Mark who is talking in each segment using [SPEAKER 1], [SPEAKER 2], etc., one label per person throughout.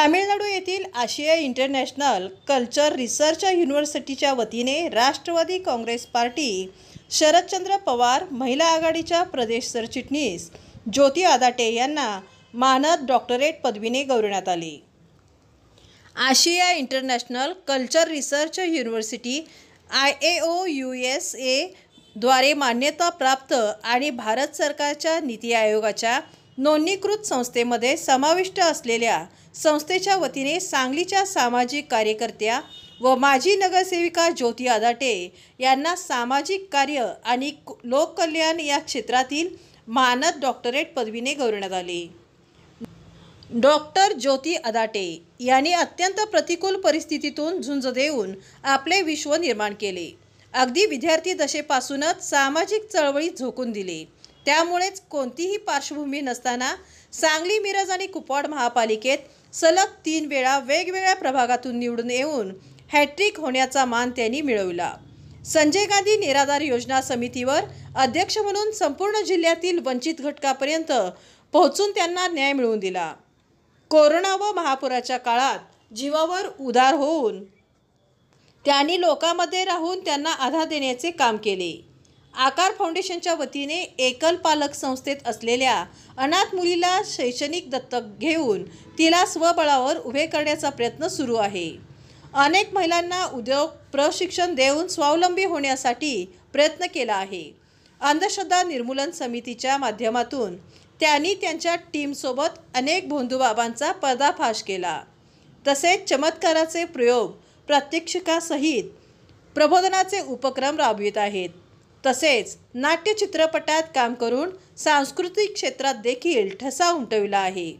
[SPEAKER 1] तामिळनाडू येथील आशिया international culture research युनिव्हर्सिटीच्या वतीने Rashtrawadi Congress party, Sharadchandra Pawar महिला आघाडीच्या प्रदेश सरचिटणीस ज्योती आदाटे यांना मानद डॉक्टरेट पदवीने गौरवण्यात आले। Asia international culture research university IAOUSA द्वारे मान्यता प्राप्त आणि भारत सरकारच्या नीती आयोगाच्या नोंदणीकृत संस्थेमध्ये समाविष्ट असलेल्या संस्थेच्या वतीने सांगलीच्या सामाजिक कार्यकर्त्या व माजी नगरसेविका ज्योती आदाटे यांना सामाजिक कार्य आणि लोककल्याण या क्षेत्रातील मानद डॉक्टरेट पदवीने गौरवण्यात आले। डॉक्टर ज्योती आदाटे यांनी अत्यंत प्रतिकूल परिस्थितीतून झुंज देऊन आपले विश्व निर्माण केले। अगदी विद्यार्थी दशेपासूनच सामाजिक चळवळीत झोकून दिले। त्यामुळेच कोणतीही पार्श्वभूमी नसताना सांगली, मिरज आणि कुपवाड महापालिकेत सलग 3 वेळा वेगवेगळ्या प्रभागातून निवडून येऊन हॅट्रिक होण्याचा मान त्यांनी मिळवला। संजय गांधी निराधार योजना समितीवर अध्यक्ष म्हणून संपूर्ण जिल्ह्यातील वंचित घटकापर्यंत पोहोचून त्यांना न्याय मिळवून दिला। कोरोना व महापुराच्या काळात जीवावर उदार होऊन त्यांनी लोकांमध्ये राहून त्यांना आधार देण्याचे काम केले। आकार फाउंडेशनच्या वतीने एकल पालक संस्थेत असलेल्या अनाथ मुलीला शैक्षणिक दत्तक घेऊन तिला स्वबळावर उभे करण्याचा प्रयत्न सुरू आहे। अनेक महिलांना उद्योग प्रशिक्षण देऊन स्वावलंबी होण्यासाठी प्रयत्न केला आहे। अंधश्रद्धा निर्मूलन समितीच्या माध्यमातून त्यांनी त्यांच्या टीमसोबत अनेक भोंदूबाबांचा पर्दाफाश केला। तसेच चमत्काराचे प्रयोग, प्रात्यक्षिकासहित प्रबोधनाचे उपक्रम राबवित आहेत। तसेच नाट्य चित्रपटात काम करून सांस्कृतिक क्षेत्रात देखील ठसा उमटविला आहे।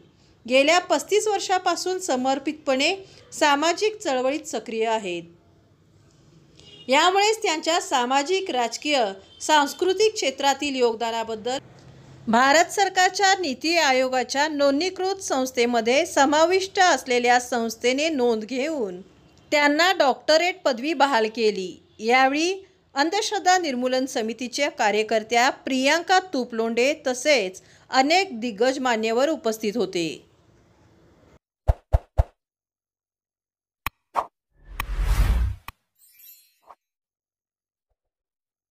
[SPEAKER 1] गेल्या 35 वर्षापासून समर्पितपणे सामाजिक चळवळीत सक्रिय आहेत। यामुळेच त्यांच्या सामाजिक, राजकीय, सांस्कृतिक क्षेत्रातील योगदानाबद्दल भारत सरकारच्या नीती आयोगाच्या नोंदणीकृत संस्थेमध्ये समाविष्ट असलेल्या संस्थेने नोंद घेऊन त्यांना डॉक्टरेट पदवी बहाल केली। यावेळी अंधश्रद्धा निर्मूलन समितीच्या कार्यकर्त्या प्रियांका तुपलोंडे तसेच अनेक दिग्गज मान्यवर उपस्थित होते।